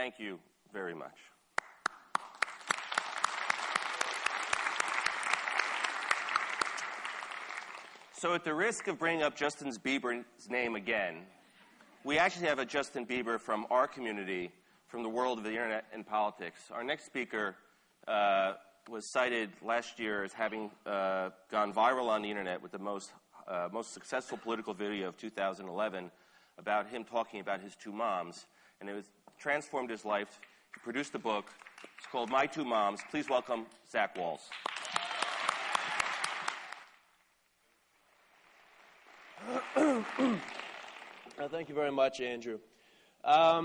Thank you very much. So at the risk of bringing up Justin Bieber's name again, we actually have a Justin Bieber from our community, from the world of the internet and politics. Our next speaker was cited last year as having gone viral on the internet with the most successful political video of 2011 about him talking about his two moms, and it was transformed his life. He produced a book. It's called My Two Moms. Please welcome Zach Wahls. Thank you very much, Andrew. I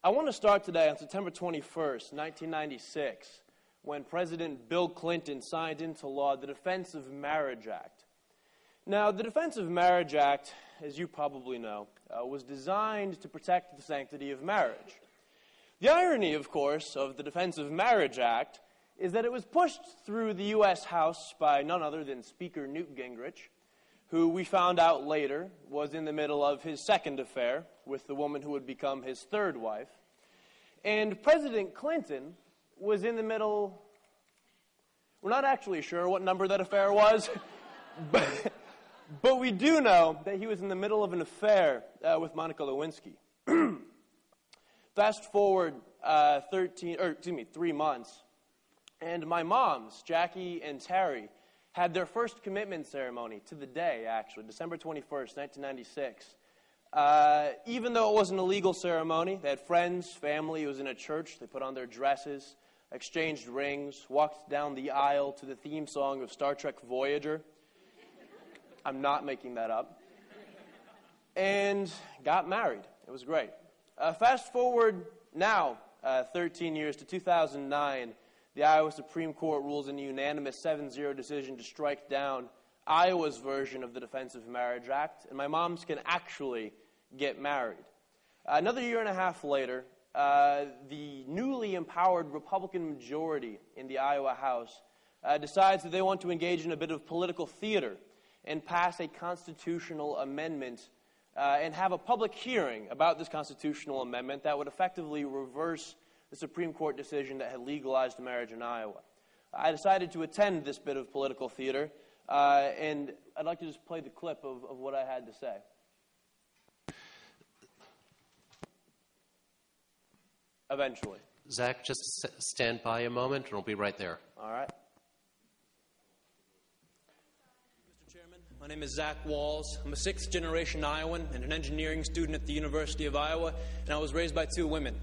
want to start today on September 21st, 1996, when President Bill Clinton signed into law the Defense of Marriage Act. Now, the Defense of Marriage Act, as you probably know, was designed to protect the sanctity of marriage. The irony, of course, of the Defense of Marriage Act is that it was pushed through the U.S. House by none other than Speaker Newt Gingrich, who we found out later was in the middle of his second affair with the woman who would become his third wife. And President Clinton was in the middle. We're not actually sure what number that affair was, but we do know that he was in the middle of an affair with Monica Lewinsky. Fast forward 3 months, and my moms, Jackie and Terry, had their first commitment ceremony to the day, actually, December 21st, 1996. Even though it wasn't a legal ceremony, they had friends, family. It was in a church. They put on their dresses, exchanged rings, walked down the aisle to the theme song of Star Trek Voyager. I'm not making that up. And got married. It was great. Fast forward now, 13 years to 2009, the Iowa Supreme Court rules in a unanimous 7-0 decision to strike down Iowa's version of the Defense of Marriage Act, and my moms can actually get married. Another year and a half later, the newly empowered Republican majority in the Iowa House decides that they want to engage in a bit of political theater and pass a constitutional amendment and have a public hearing about this constitutional amendment that would effectively reverse the Supreme Court decision that had legalized marriage in Iowa. I decided to attend this bit of political theater, and I'd like to just play the clip of what I had to say. Eventually. Zach, just stand by a moment, and we'll be right there. All right. Mr. Chairman, my name is Zach Wahls. I'm a sixth-generation Iowan and an engineering student at the University of Iowa, and I was raised by two women.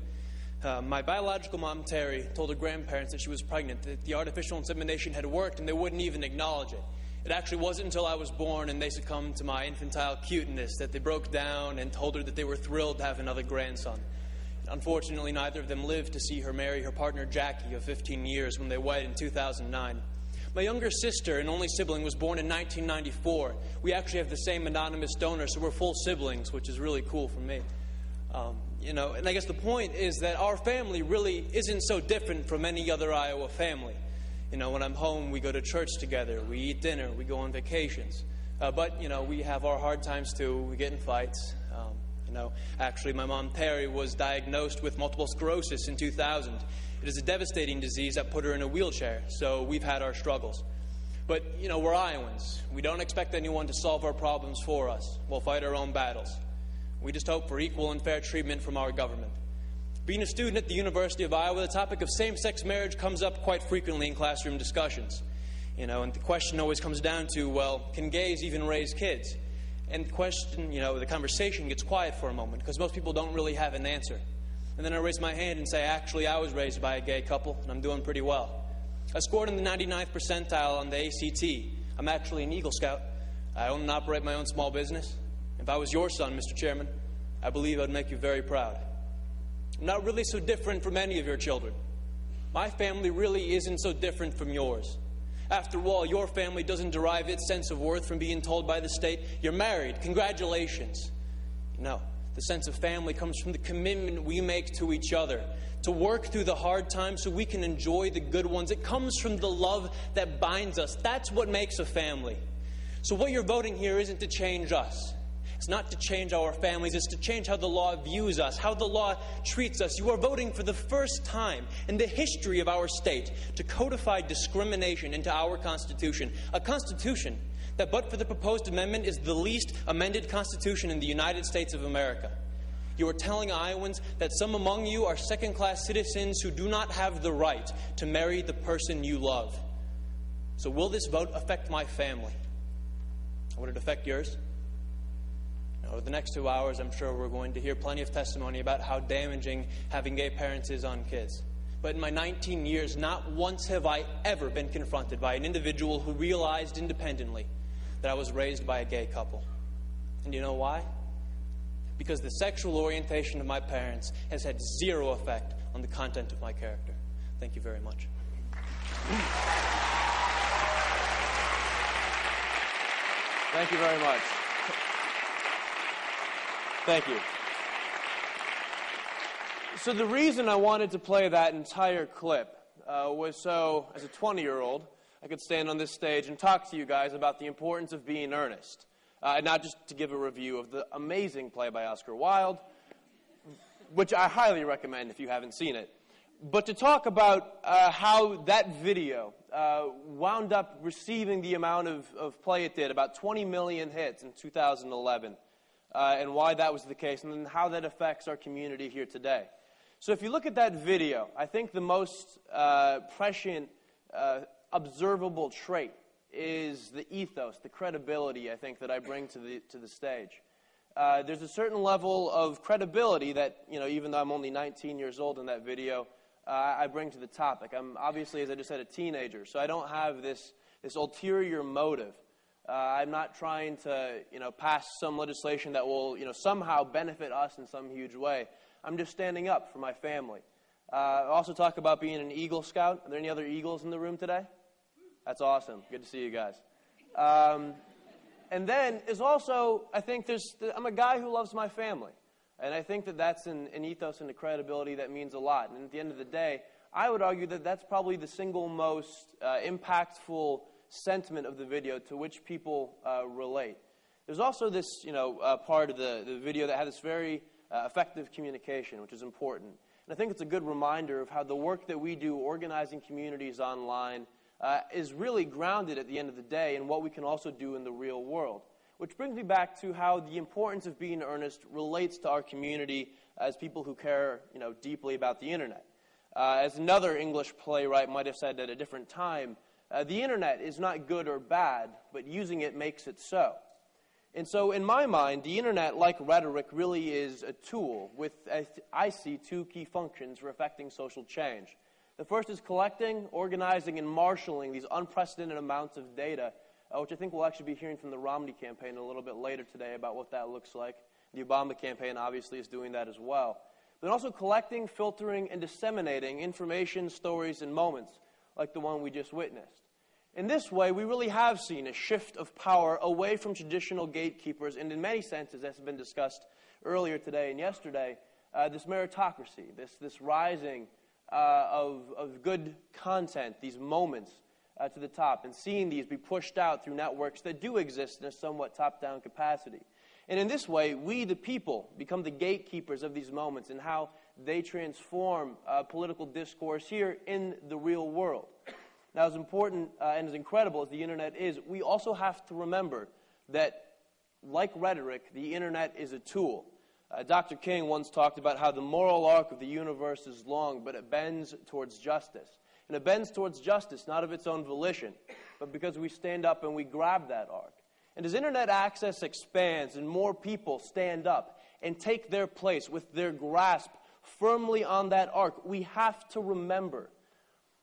My biological mom, Terry, told her grandparents that she was pregnant, that the artificial insemination had worked, and they wouldn't even acknowledge it. It actually wasn't until I was born and they succumbed to my infantile cuteness that they broke down and told her that they were thrilled to have another grandson. Unfortunately, neither of them lived to see her marry her partner, Jackie, of 15 years when they wed in 2009. My younger sister and only sibling was born in 1994. We actually have the same anonymous donor, so we're full siblings, which is really cool for me. And I guess the point is that our family really isn't so different from any other Iowa family. When I'm home, we go to church together, we eat dinner, we go on vacations. But we have our hard times too. We get in fights. Actually, my mom, Terry, was diagnosed with multiple sclerosis in 2000. It is a devastating disease that put her in a wheelchair, so we've had our struggles. But, we're Iowans. We don't expect anyone to solve our problems for us. We'll fight our own battles. We just hope for equal and fair treatment from our government. Being a student at the University of Iowa, the topic of same-sex marriage comes up quite frequently in classroom discussions. And the question always comes down to, well, can gays even raise kids? And the question, the conversation gets quiet for a moment because most people don't really have an answer. And then I raise my hand and say, actually, I was raised by a gay couple, and I'm doing pretty well. I scored in the 99th percentile on the ACT. I'm actually an Eagle Scout. I own and operate my own small business. If I was your son, Mr. Chairman, I believe I would make you very proud. I'm not really so different from any of your children. My family really isn't so different from yours. After all, your family doesn't derive its sense of worth from being told by the state, you're married, congratulations. No, the sense of family comes from the commitment we make to each other, to work through the hard times so we can enjoy the good ones. It comes from the love that binds us. That's what makes a family. So what you're voting here isn't to change us. It's not to change our families. It's to change how the law views us, how the law treats us. You are voting for the first time in the history of our state to codify discrimination into our Constitution, a Constitution that, but for the proposed amendment, is the least amended Constitution in the United States of America. You are telling Iowans that some among you are second-class citizens who do not have the right to marry the person you love. So will this vote affect my family? Would it affect yours? Over the next 2 hours, I'm sure we're going to hear plenty of testimony about how damaging having gay parents is on kids. But in my 19 years, not once have I ever been confronted by an individual who realized independently that I was raised by a gay couple. And you know why? Because the sexual orientation of my parents has had zero effect on the content of my character. Thank you very much. Thank you very much. Thank you. So the reason I wanted to play that entire clip was so, as a 20-year-old, I could stand on this stage and talk to you guys about the importance of being earnest. And not just to give a review of the amazing play by Oscar Wilde, which I highly recommend if you haven't seen it, but to talk about how that video wound up receiving the amount of play it did, about 20 million hits in 2011, and why that was the case, and then how that affects our community here today. So if you look at that video, I think the most prescient, observable trait is the ethos, the credibility, I think, that I bring to the stage. There's a certain level of credibility that, even though I'm only 19 years old in that video, I bring to the topic. I'm obviously, as I just said, a teenager, so I don't have this ulterior motive. I'm not trying to, pass some legislation that will, somehow benefit us in some huge way. I'm just standing up for my family. I also talk about being an Eagle Scout. Are there any other Eagles in the room today? That's awesome. Good to see you guys. And then is also, I think I'm a guy who loves my family. And I think that that's an ethos and a credibility that means a lot. And at the end of the day, I would argue that that's probably the single most impactful sentiment of the video to which people relate. There's also this, part of the video that had this very effective communication, which is important. And I think it's a good reminder of how the work that we do organizing communities online is really grounded at the end of the day in what we can also do in the real world. Which brings me back to how the importance of being earnest relates to our community as people who care, deeply about the internet. As another English playwright might have said at a different time, the internet is not good or bad, but using it makes it so. And so in my mind, the internet, like rhetoric, really is a tool with, I see, two key functions for affecting social change. The first is collecting, organizing, and marshaling these unprecedented amounts of data, which I think we'll actually be hearing from the Romney campaign a little bit later today about what that looks like. The Obama campaign obviously is doing that as well. But also collecting, filtering, and disseminating information, stories, and moments like the one we just witnessed. In this way, we really have seen a shift of power away from traditional gatekeepers, and in many senses, as has been discussed earlier today and yesterday, this meritocracy, this rising of good content, these moments to the top, and seeing these be pushed out through networks that do exist in a somewhat top-down capacity. And in this way, we, the people, become the gatekeepers of these moments and how they transform political discourse here in the real world. Now, as important and as incredible as the internet is, we also have to remember that, like rhetoric, the internet is a tool. Dr. King once talked about how the moral arc of the universe is long, but it bends towards justice. And it bends towards justice, not of its own volition, but because we stand up and we grab that arc. And as internet access expands and more people stand up and take their place with their grasp firmly on that arc, we have to remember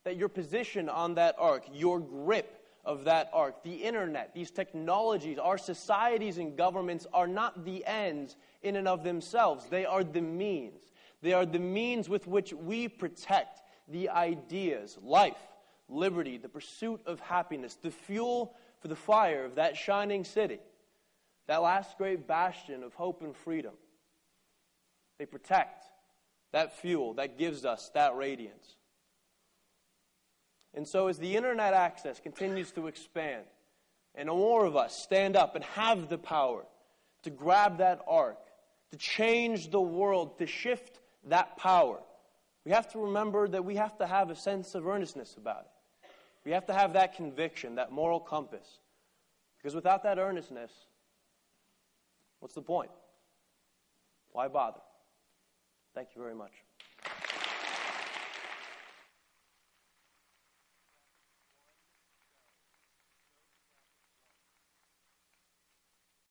that your position on that arc, your grip of that arc, the internet, these technologies, our societies and governments are not the ends in and of themselves. They are the means. They are the means with which we protect the ideas, life, liberty, the pursuit of happiness, the fuel for the fire of that shining city, that last great bastion of hope and freedom. They protect that fuel that gives us that radiance. And so as the internet access continues to expand, and more of us stand up and have the power to grab that arc, to change the world, to shift that power, we have to remember that we have to have a sense of earnestness about it. We have to have that conviction, that moral compass. Because without that earnestness, what's the point? Why bother? Thank you very much.